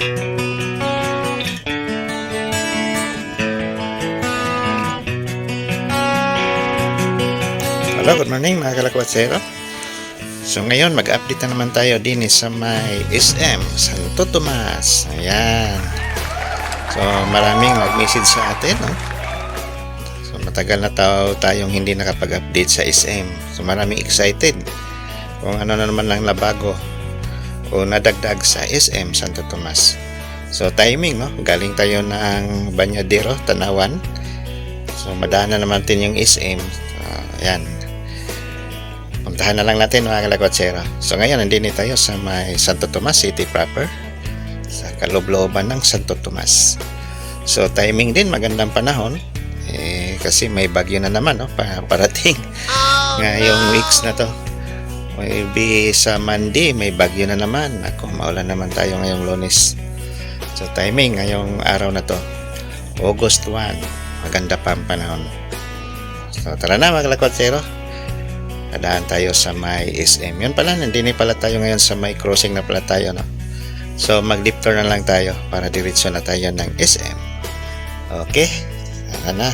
Hello, good morning mga kalakwatsero. So ngayon mag-update na naman tayo din sa may SM Santo Tomas. Ayan. So maraming mag-message sa atin, no? So matagal na tayong hindi nakapag-update sa SM. So maraming excited kung ano na naman lang nabago o nadagdag sa SM Santo Tomas. So timing, no? Galing tayo ng Banyadero, Tanawan. So madaanan naman din yung SM. Ayan. Puntahan na lang natin mga kalakwatsero. So ngayon nandito tayo sa may Santo Tomas City proper, sa kaloob-looban ng Santo Tomas. So timing din, magandang panahon kasi may bagyo na naman, no? Parating ngayong weeks na to. Maybe sa Monday may bagyo na naman. Ako, maulan naman tayo ngayong Lunes. So timing ngayong araw na to, August 1, maganda pa ang panahon. So tara na mga kalakwatsero, nadaan tayo sa may SM. Yun pala, nandini pala tayo ngayon sa may crossing na pala tayo, no? So mag-deep turn na lang tayo para diretso na tayo ng SM. Okay, tara na.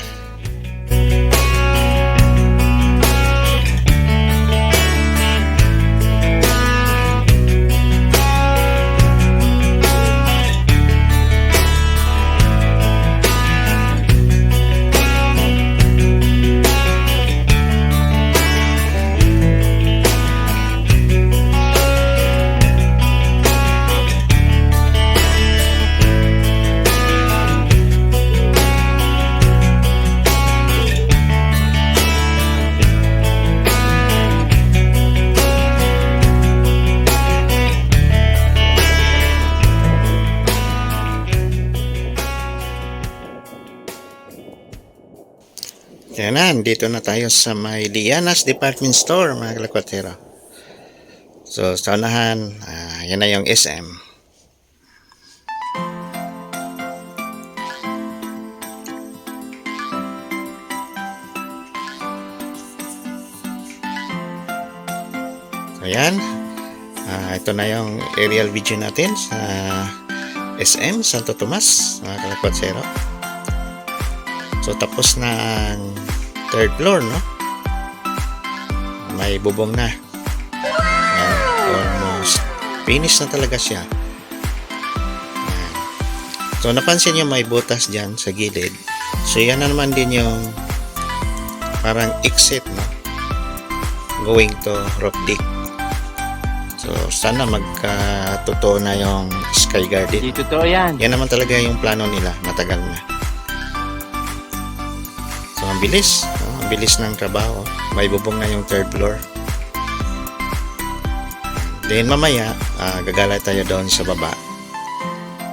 Kaya na, dito na tayo sa may Lianas Department Store mga kalakwatsero. So sa unahan, yan na yung SM. So yan, ito na yung aerial video natin sa SM Santo Tomas mga kalakwatsero. So tapos na ang third floor, no? May bubong na. Ayan, almost finish na talaga siya. Ayan. So napansin nyo may butas dyan sa gilid. So yan na naman din yung parang exit, no? Going to roof deck. So sana magkatotoo na yung Sky Garden. Hindi totoo yan. Yan naman talaga yung plano nila, matagal na. So ang bilis, ang bilis ng trabaho. May bubong na yung third floor. Then mamaya, gagala tayo doon sa baba.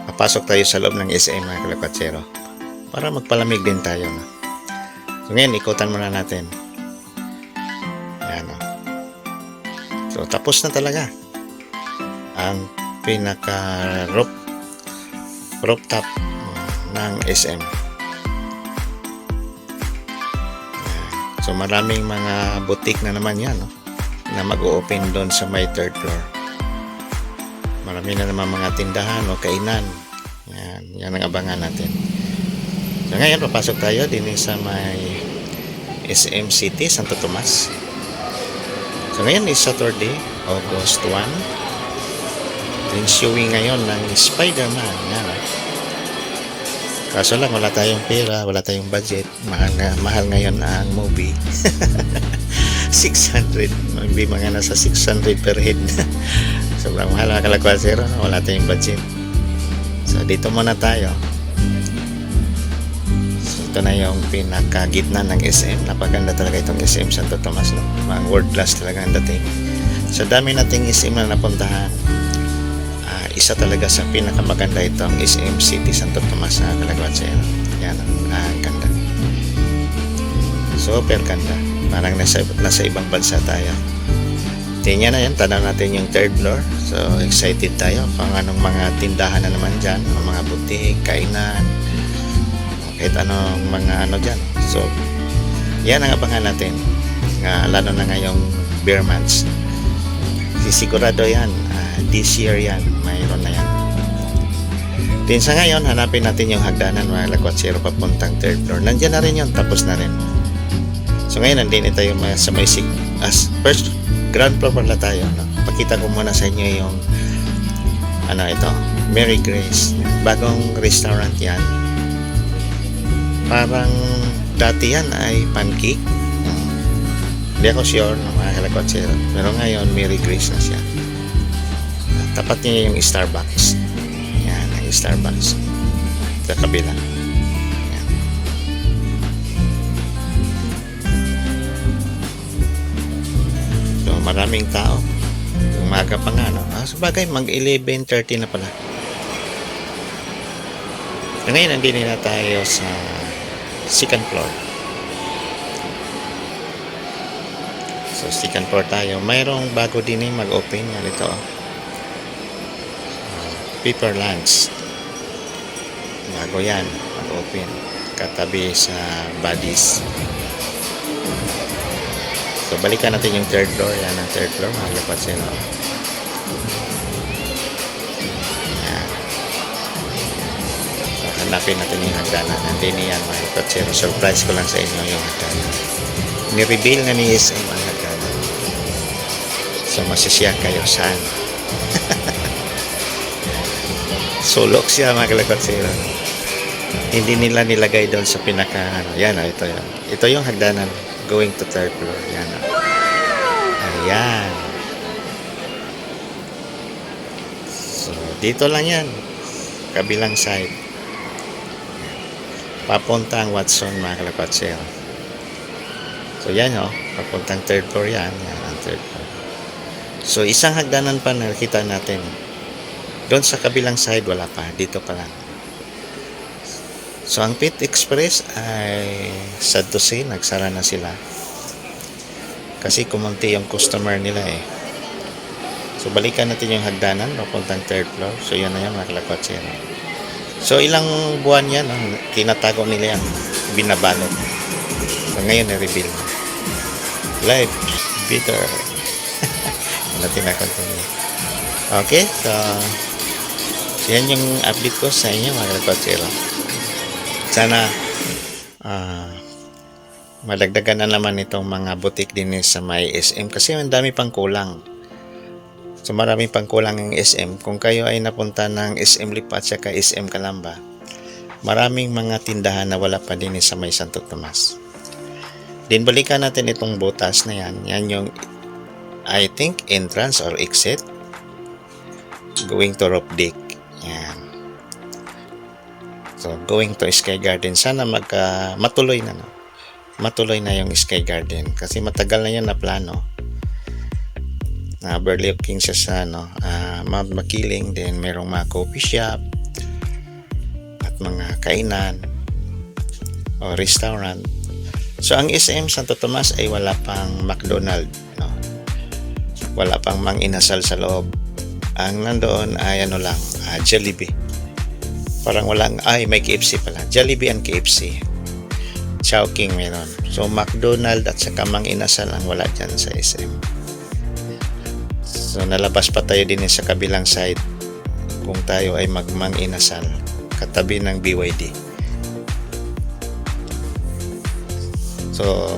Papasok tayo sa loob ng SM mga kalakwatsero para magpalamig din tayo, no? So ngayon, ikutan muna natin. Ayan, no? So tapos na talaga ang pinaka rooftop ng SM. So maraming mga boutique na naman yan, no? Na mag-o-open doon sa may third floor. Marami na naman mga tindahan o kainan. Yan ang abangan natin. So ngayon papasok tayo din sa may SM City Santo Tomas. So ngayon is Saturday, August 1. Then showing ngayon ng Spider-Man. Yan, no? Kaso lang wala tayong pera, wala tayong budget. Mahal ngayon ang movie. 600, maybe mga nasa 600 per head. Sobrang mahal mga kalakwatsero, wala tayong budget. So dito muna tayo. So ito na yung pinakagitna ng SM. Napaganda talaga itong SM Santo Tomas, no? Mga world class talaga ang dating. Sa dami nating SM na napuntahan, isa talaga sa pinakamaganda itong SM City Santo Tomas na kalakwatsero. Yan ang ganda. Super ganda. Parang nasa ibang bansa tayo. Tingnan na yan, tanaw natin yung third floor. So excited tayo kung anong mga tindahan na naman dyan, mga butik, kainan, kahit anong mga ano dyan. So yan ang abangan natin, lalo na ngayong beer months. Sisigurado yan, this year yan, mayroon na yan. Din sa ngayon, hanapin natin yung hagdanan mga lakwatsero papuntang third floor. Nandiyan na rin yun, tapos na rin. So ngayon, nandito tayo sa may first ground floor pala tayo. No? Pakita ko muna sa inyo yung ito, Mary Grace. Bagong restaurant yan. Parang dati yan ay pancake. Hindi ako sure ng mga lakwatsero. Pero ngayon, Mary Grace na siya. Tapat niya yung Starbucks. Yan, ang Starbucks. Sa kabila. Yan. So, maraming tao. Umaga pa nga, no? Sabagay, mag-11:30 na pala. Ngayon, nandito na tayo sa second floor. So, second floor tayo. Mayroong bago din mag-open. Yan ito. Pepper Lunch. Bago yan. Mag-open. Katabi sa Buddies. So, balikan natin yung third floor. Yan ang third floor. Malapat siya, no? Yan. So, hanapin natin yung hagdanan. Nandini yan, mga katsero. Surprise ko lang sa inyo yung hagdanan. Ni-reveal na ni SM ang hagdanan. So, masisiya kayo saan? Sulok siya mga kalakatsero. Hindi nila nilagay doon sa pinaka yan, ito yan. Ito yung hagdanan going to third floor. Yan. Ayan. So, dito lang yan. Kabilang side. Papuntang Watson mga kalakatsero. So, yan papuntang third floor yan. Yan ang third floor. So, isang hagdanan pa nakita natin. Doon sa kabilang side, wala pa. Dito pa lang. So, ang Pit Express ay sad to say, nagsara na sila. Kasi kumunti yung customer nila eh. So, balikan natin yung hagdanan, papuntang third floor. So, yun na yan, mga kalakatsero. So, ilang buwan yan, tinatago nila yan. Binabalot. So, ngayon, na-reveal na. Live. Bitter. Natin na continue. Okay, so yan yung update ko sa inyo mga kalakatsero. Sana madagdagan na naman itong mga butik din sa may SM kasi ang dami pang kulang. So marami pang kulang ng SM. Kung kayo ay napunta ng SM Lipa at saka SM Calamba, maraming mga tindahan na wala pa din sa may Santo Tomas. Din balikan natin itong butas na yan. Yan yung I think entrance or exit going to Rope Deck. Yan. So, going to Sky Garden. Sana matuloy na, no? Matuloy na yung Sky Garden. Kasi matagal na yan na plano. Overlooking siya sa, Mount Makiling. Then, merong mga coffee shop. At mga kainan. O restaurant. So, ang SM Santo Tomas ay wala pang McDonald. No? Wala pang Mang Inasal sa loob. Ang nandoon ay Jollibee. Parang walang, may KFC pala. Jollibee and KFC. Chowking meron. So, McDonald at saka Mang Inasal ang wala dyan sa SM. So, nalabas pa tayo din sa kabilang side kung tayo ay Mang Inasal. Katabi ng BYD. So,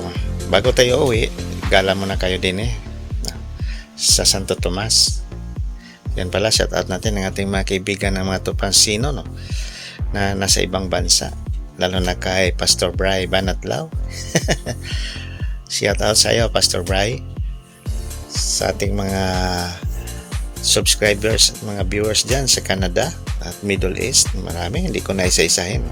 bago tayo uwi, gala muna kayo din sa Santo Tomas. Yan pala, shout out natin ang ating mga kaibigan ng mga Topansino, na nasa ibang bansa. Lalo na kay Pastor Bray Banatlaw. Shout out sa iyo, Pastor Bray. Sa ating mga subscribers at mga viewers dyan sa Canada at Middle East. Marami, hindi ko na isa-isahin.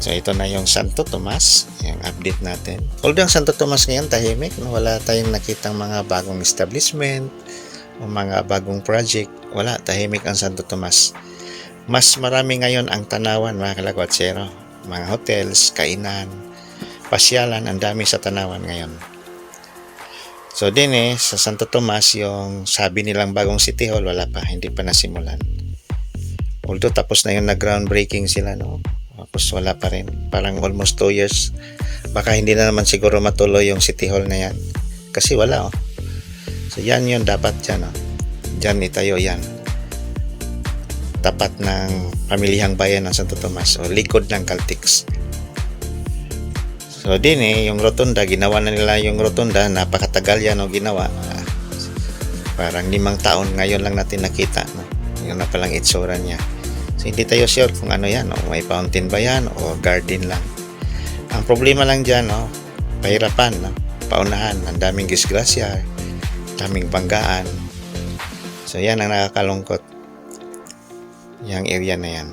So, ito na yung Santo Tomas. Yung update natin. Although ang Santo Tomas ngayon, tahimik. Wala tayong nakitang mga bagong establishment o mga bagong project. Wala, tahimik ang Santo Tomas. Mas marami ngayon ang tanawan, mga kalakatsero. Mga hotels, kainan, pasyalan, ang dami sa tanawan ngayon. So din sa Santo Tomas, yung sabi nilang bagong City Hall, wala pa, hindi pa nasimulan. Although tapos na yung nag-groundbreaking sila, tapos wala pa rin. Parang almost 2 years. Baka hindi na naman siguro matuloy yung City Hall na yan. Kasi wala, So yan yun, dapat dyan, Dyan itayo yan. tapat ng pamilihang bayan ng Santo Tomas o likod ng Caltex. So din yung rotunda, ginawa na nila yung rotunda, napakatagal yan ginawa. Parang 5 taon ngayon lang natin nakita, no? Yun na palang itsura niya. So hindi tayo sure kung ano yan, may fountain ba yan o garden lang. Ang problema lang dyan, pahirapan, paunahan, ang daming disgrasya, daming banggaan. So yan ang nakakalungkot, yung area na yan.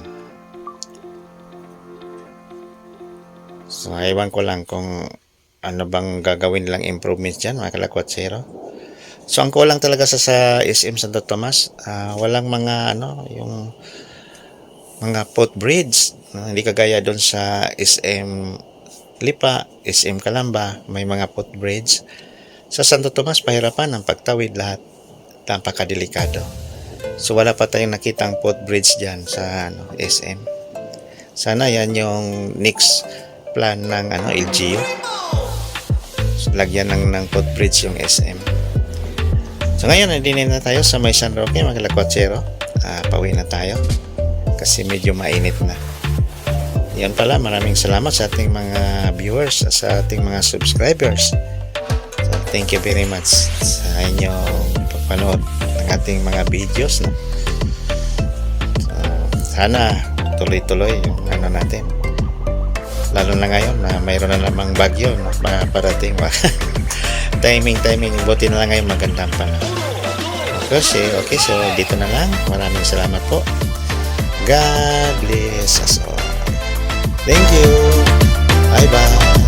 So ewan ko lang kung ano bang gagawin nilang improvements dyan, mga kalakwatsero. So ang kulang talaga sa SM Santo Tomas, walang mga yung mga footbridge, hindi kagaya doon sa SM Lipa, SM Calamba, may mga footbridge. Sa Santo Tomas, pahirapan ang pagtawid, lahat napakadelikado. So wala pa tayong nakitang footbridge diyan sa SM. Sana yan yung next plan ng LGU. So, lagyan ng footbridge yung SM. So ngayon, nandinin na tayo sa may San Roque, mga kalakwatsero. Pauwi na tayo kasi medyo mainit na. Yan pala, maraming salamat sa ating mga viewers, sa ating mga subscribers. So, thank you very much sa inyong pagpanood ng ating mga videos. So, sana tuloy-tuloy yung natin. Lalo na ngayon na mayroon na namang bagyo parating. timing, buti na lang ngayon magandang panahon. Okay, so dito na lang. Maraming salamat po. God bless us all. Thank you. Bye-bye.